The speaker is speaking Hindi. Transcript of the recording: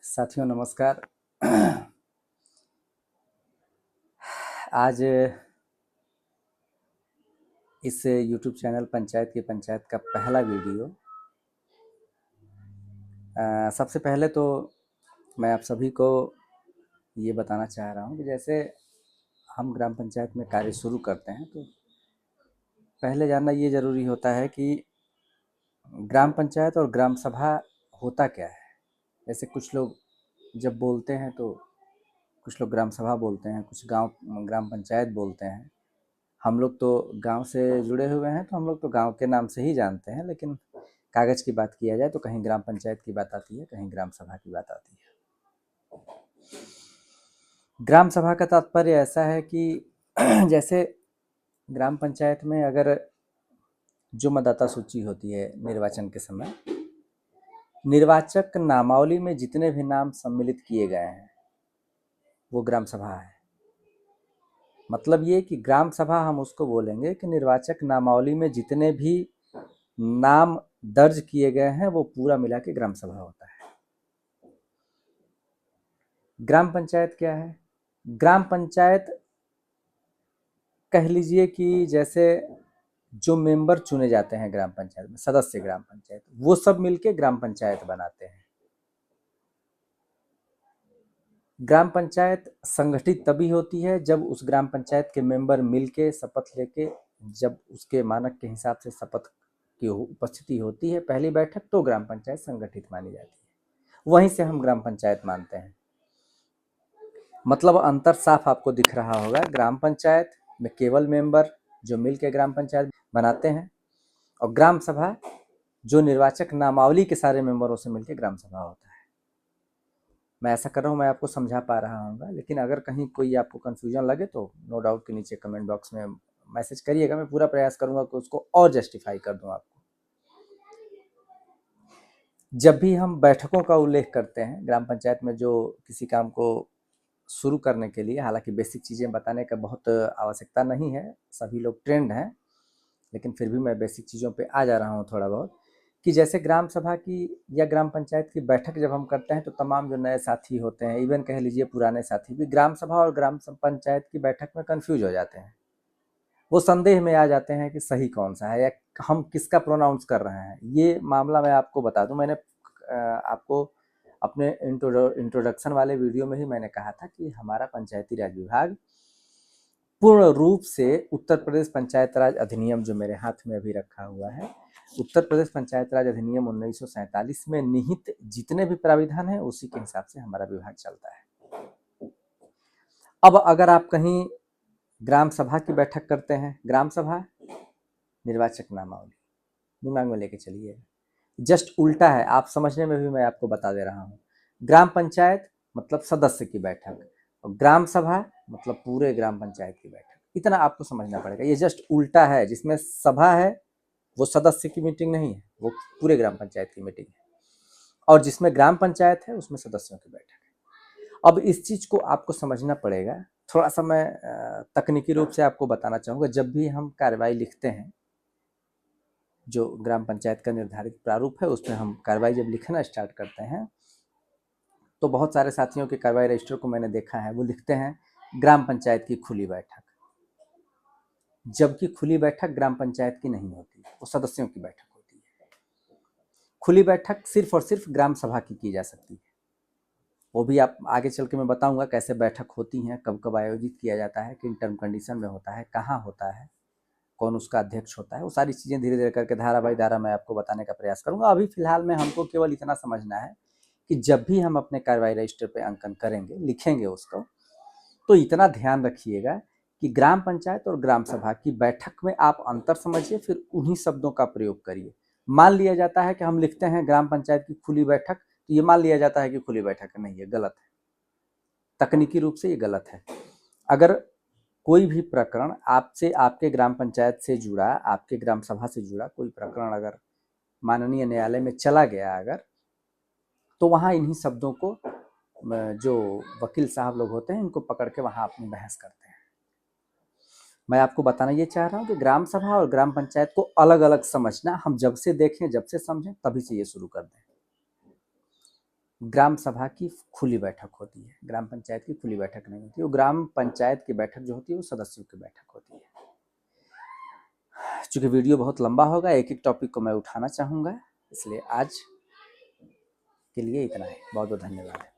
साथियों नमस्कार। आज इस YouTube चैनल पंचायत की पंचायत का पहला वीडियो। सबसे पहले तो मैं आप सभी को ये बताना चाह रहा हूँ कि जैसे हम ग्राम पंचायत में कार्य शुरू करते हैं तो पहले जानना ये ज़रूरी होता है कि ग्राम पंचायत और ग्राम सभा होता क्या है। जैसे कुछ लोग जब बोलते हैं तो कुछ लोग ग्राम सभा बोलते हैं, कुछ गांव ग्राम पंचायत बोलते हैं। हम लोग तो गांव से जुड़े हुए हैं तो हम लोग तो गांव के नाम से ही जानते हैं, लेकिन कागज़ की बात किया जाए तो कहीं ग्राम पंचायत की बात आती है, कहीं ग्राम सभा की बात आती है। ग्राम सभा का तात्पर्य ऐसा है कि जैसे ग्राम पंचायत में अगर जो मतदाता सूची होती है निर्वाचन के समय, निर्वाचक नामावली में जितने भी नाम सम्मिलित किए गए हैं वो ग्राम सभा है। मतलब ये कि ग्राम सभा हम उसको बोलेंगे कि निर्वाचक नामावली में जितने भी नाम दर्ज किए गए हैं वो पूरा मिला के ग्राम सभा होता है। ग्राम पंचायत क्या है? ग्राम पंचायत कह लीजिए कि जैसे जो मेंबर चुने जाते हैं ग्राम पंचायत में, सदस्य ग्राम पंचायत, वो सब मिलके ग्राम पंचायत बनाते हैं। ग्राम पंचायत संगठित तभी होती है जब उस ग्राम पंचायत के मेंबर मिलके शपथ लेके, जब उसके मानक के हिसाब से शपथ की उपस्थिति होती है पहली बैठक, तो ग्राम पंचायत संगठित मानी जाती है। वहीं से हम ग्राम पंचायत मानते हैं। मतलब अंतर साफ आपको दिख रहा होगा। ग्राम पंचायत में केवल मेंबर जो मिल के ग्राम पंचायत बनाते हैं, और ग्राम सभा जो निर्वाचक नामावली के सारे मेंबरों से मिलकर ग्राम सभा होता है। मैं ऐसा कर रहा हूँ, मैं आपको समझा पा रहा हूँ, लेकिन अगर कहीं कोई आपको कन्फ्यूजन लगे तो नो डाउट के नीचे कमेंट बॉक्स में मैसेज करिएगा। मैं पूरा प्रयास करूँगा कि उसको और जस्टिफाई कर दूँ आपको। जब भी हम बैठकों का उल्लेख करते हैं ग्राम पंचायत में, जो किसी काम को शुरू करने के लिए, हालांकि बेसिक चीज़ें बताने का बहुत आवश्यकता नहीं है, सभी लोग ट्रेंड हैं, लेकिन फिर भी मैं बेसिक चीज़ों पे आ जा रहा हूँ थोड़ा बहुत। कि जैसे ग्राम सभा की या ग्राम पंचायत की बैठक जब हम करते हैं तो तमाम जो नए साथी होते हैं, इवन कह लीजिए पुराने साथी भी, ग्राम सभा और ग्राम पंचायत की बैठक में कन्फ्यूज हो जाते हैं। वो संदेह में आ जाते हैं कि सही कौन सा है या हम किसका प्रोनाउंस कर रहे हैं। ये मामला मैं आपको बता दूं, मैंने आपको अपने इंट्रोडक्शन वाले वीडियो में ही मैंने कहा था कि हमारा पंचायती राज विभाग पूर्ण रूप से उत्तर प्रदेश पंचायत राज अधिनियम, जो मेरे हाथ में अभी रखा हुआ है, उत्तर प्रदेश पंचायत राज अधिनियम 1947 में निहित जितने भी प्राविधान हैं उसी के हिसाब से हमारा विभाग चलता है। अब अगर आप कहीं ग्राम सभा की बैठक करते हैं, ग्राम सभा निर्वाचक नामावली, दिमाग में लेके चलिए, जस्ट उल्टा है। आप समझने में भी मैं आपको बता दे रहा हूँ। ग्राम पंचायत मतलब सदस्य की बैठक, और ग्राम सभा मतलब पूरे ग्राम पंचायत की बैठक। इतना आपको समझना पड़ेगा। ये जस्ट उल्टा है। जिसमें सभा है वो सदस्य की मीटिंग नहीं है, वो पूरे ग्राम पंचायत की मीटिंग है, और जिसमें ग्राम पंचायत है उसमें सदस्यों की बैठक है। अब इस चीज़ को आपको समझना पड़ेगा। थोड़ा सा मैं तकनीकी रूप से आपको बताना चाहूँगा। जब भी हम कार्रवाई लिखते हैं, जो ग्राम पंचायत का निर्धारित प्रारूप है उसमें हम कार्रवाई जब लिखना स्टार्ट करते हैं तो बहुत सारे साथियों के कार्रवाई रजिस्टर को मैंने देखा है, वो लिखते हैं ग्राम पंचायत की खुली बैठक, जबकि खुली बैठक ग्राम पंचायत की नहीं होती, वो सदस्यों की बैठक होती है। खुली बैठक सिर्फ और सिर्फ ग्राम सभा की जा सकती है। वो भी आप आगे चल के मैं बताऊंगा कैसे बैठक होती हैं, कब कब आयोजित किया जाता है, किन टर्म कंडीशन में होता है, कहाँ होता है, कौन उसका अध्यक्ष होता है। वो सारी चीज़ें धीरे धीरे करके धारा बाई धारा मैं आपको बताने का प्रयास करूंगा। अभी फिलहाल में हमको केवल इतना समझना है कि जब भी हम अपने कार्रवाई रजिस्टर पे अंकन करेंगे, लिखेंगे उसको, तो इतना ध्यान रखिएगा कि ग्राम पंचायत और ग्राम सभा की बैठक में आप अंतर समझिए, फिर उन्हीं शब्दों का प्रयोग करिए। मान लिया जाता है कि हम लिखते हैं ग्राम पंचायत की खुली बैठक, तो ये मान लिया जाता है कि खुली बैठक नहीं है, गलत है। तकनीकी रूप से ये गलत है। अगर कोई भी प्रकरण आपसे, आपके ग्राम पंचायत से जुड़ा, आपके ग्राम सभा से जुड़ा कोई प्रकरण अगर माननीय न्यायालय में चला गया अगर, तो वहाँ इन्हीं शब्दों को जो वकील साहब लोग होते हैं इनको पकड़ के वहाँ अपनी बहस करते हैं। मैं आपको बताना ये चाह रहा हूँ कि ग्राम सभा और ग्राम पंचायत को अलग अलग समझना। हम जब से देखें, जब से समझें, तभी से ये शुरू कर दें। ग्राम सभा की खुली बैठक होती है, ग्राम पंचायत की खुली बैठक नहीं होती। वो ग्राम पंचायत की बैठक जो होती है वो सदस्यों की बैठक होती है। चूँकि वीडियो बहुत लंबा होगा, एक-एक टॉपिक को मैं उठाना चाहूँगा, इसलिए आज के लिए इतना ही। बहुत-बहुत धन्यवाद।